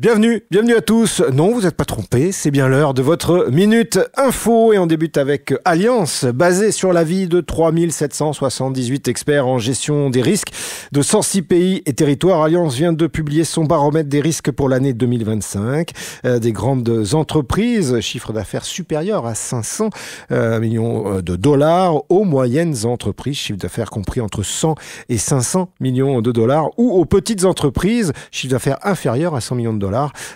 Bienvenue à tous. Non, vous n'êtes pas trompés, c'est bien l'heure de votre Minute Info et on débute avec Allianz, basé sur l'avis de 3778 experts en gestion des risques de 106 pays et territoires. Allianz vient de publier son baromètre des risques pour l'année 2025. Des grandes entreprises, chiffre d'affaires supérieur à 500 millions de dollars, aux moyennes entreprises, chiffre d'affaires compris entre 100 et 500 millions de dollars, ou aux petites entreprises, chiffre d'affaires inférieur à 100 millions de dollars.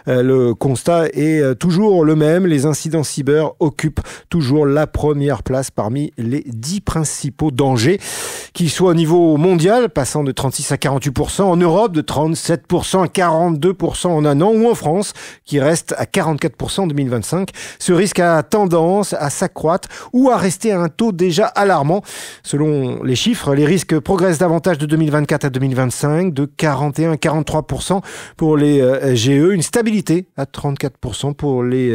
Le constat est toujours le même. Les incidents cyber occupent toujours la première place parmi les 10 principaux dangers, qu'ils soient au niveau mondial, passant de 36 à 48%, en Europe de 37% à 42% en un an, ou en France, qui reste à 44% en 2025. Ce risque a tendance à s'accroître ou à rester à un taux déjà alarmant. Selon les chiffres, les risques progressent davantage de 2024 à 2025, de 41 à 43% pour les GE, une stabilité à 34% pour les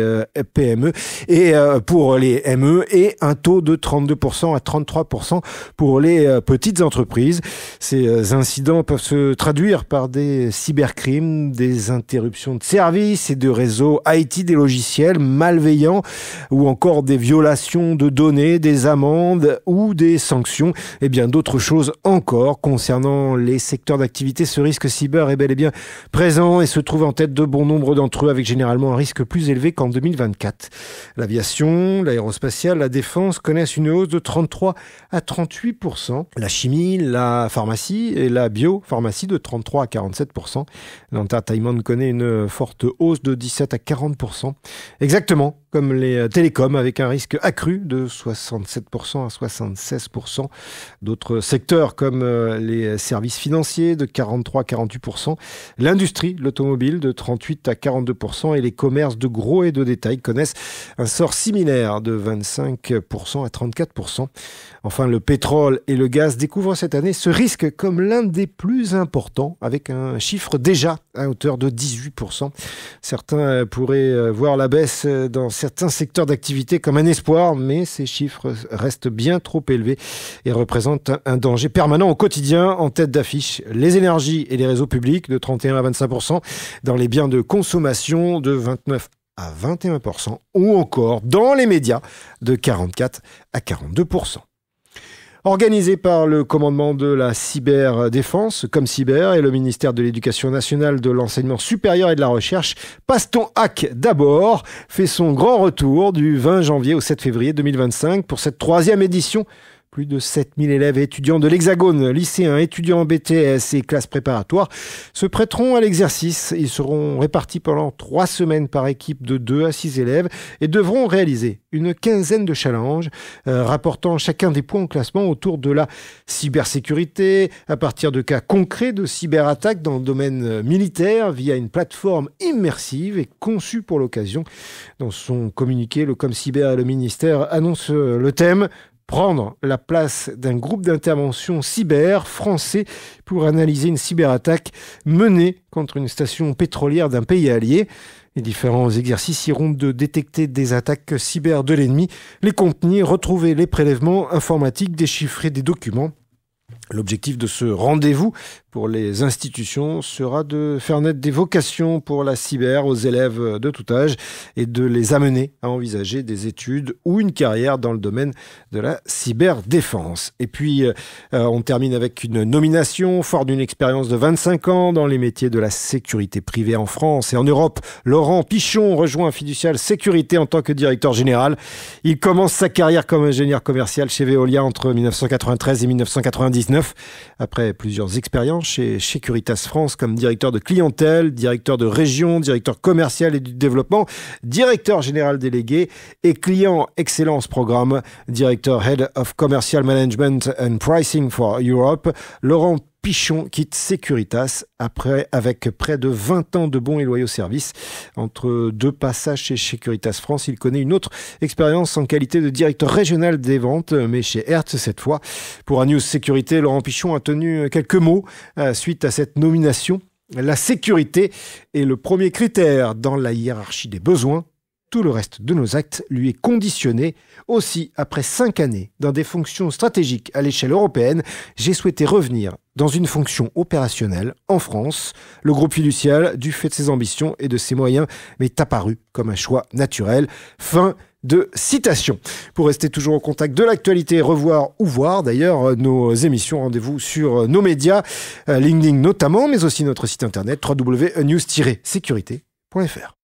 PME et pour les ME, et un taux de 32% à 33% pour les petites entreprises. Ces incidents peuvent se traduire par des cybercrimes, des interruptions de services et de réseaux IT, des logiciels malveillants, ou encore des violations de données, des amendes ou des sanctions, et bien d'autres choses encore. Concernant les secteurs d'activité, ce risque cyber est bel et bien présent et se trouve en tête de bon nombre d'entre eux, avec généralement un risque plus élevé qu'en 2024. L'aviation, l'aérospatiale, la défense connaissent une hausse de 33 à 38%. La chimie, la pharmacie et la biopharmacie de 33 à 47%. L'entertainment connaît une forte hausse de 17 à 40%. Exactement comme les télécoms, avec un risque accru de 67% à 76%. D'autres secteurs comme les services financiers de 43 à 48%. L'industrie, l'automobile de 38 à 42%, et les commerces de gros et de détail connaissent un sort similaire de 25% à 34%. Enfin, le pétrole et le gaz découvrent cette année ce risque comme l'un des plus importants, avec un chiffre déjà à hauteur de 18%. Certains pourraient voir la baisse dans certains secteurs d'activité comme un espoir, mais ces chiffres restent bien trop élevés et représentent un danger permanent au quotidien. En tête d'affiche, les énergies et les réseaux publics de 31 à 25%, dans les biens de consommation de 29 à 21%, ou encore dans les médias de 44 à 42%. Organisé par le commandement de la cyberdéfense, Comcyber, et le ministère de l'Éducation nationale, de l'enseignement supérieur et de la recherche, Pass'ton Hack d'abord fait son grand retour du 20 janvier au 7 février 2025 pour cette 3e édition. Plus de 7000 élèves et étudiants de l'Hexagone, lycéens, étudiants en BTS et classes préparatoires, se prêteront à l'exercice. Ils seront répartis pendant 3 semaines par équipe de 2 à 6 élèves et devront réaliser une quinzaine de challenges, rapportant chacun des points au classement autour de la cybersécurité, à partir de cas concrets de cyberattaques dans le domaine militaire, via une plateforme immersive et conçue pour l'occasion. Dans son communiqué, le Comcyber et le ministère annoncent le thème: prendre la place d'un groupe d'intervention cyber français pour analyser une cyberattaque menée contre une station pétrolière d'un pays allié. Les différents exercices iront de détecter des attaques cyber de l'ennemi, les contenir, retrouver les prélèvements informatiques, déchiffrer des documents. L'objectif de ce rendez-vous pour les institutions sera de faire naître des vocations pour la cyber aux élèves de tout âge et de les amener à envisager des études ou une carrière dans le domaine de la cyberdéfense. Et puis, on termine avec une nomination. Fort d'une expérience de 25 ans dans les métiers de la sécurité privée en France et en Europe, Laurent Pichon rejoint Fiducial Sécurité en tant que directeur général. Il commence sa carrière comme ingénieur commercial chez Veolia entre 1993 et 1999. Après plusieurs expériences chez Securitas France comme directeur de clientèle, directeur de région, directeur commercial et du développement, directeur général délégué et client excellence programme, directeur Head of Commercial Management and Pricing for Europe, Laurent Pichon quitte Securitas avec près de 20 ans de bons et loyaux services. Entre 2 passages chez Securitas France, il connaît une autre expérience en qualité de directeur régional des ventes, mais chez Hertz cette fois. Pour News Sécurité, Laurent Pichon a tenu quelques mots suite à cette nomination. La sécurité est le premier critère dans la hiérarchie des besoins. Tout le reste de nos actes lui est conditionné. Aussi, après 5 années dans des fonctions stratégiques à l'échelle européenne, j'ai souhaité revenir dans une fonction opérationnelle en France. Le groupe fiducial, du fait de ses ambitions et de ses moyens, m'est apparu comme un choix naturel. Fin de citation. Pour rester toujours au contact de l'actualité, revoir ou voir d'ailleurs nos émissions, rendez-vous sur nos médias, LinkedIn notamment, mais aussi notre site internet www.news-sécurité.fr.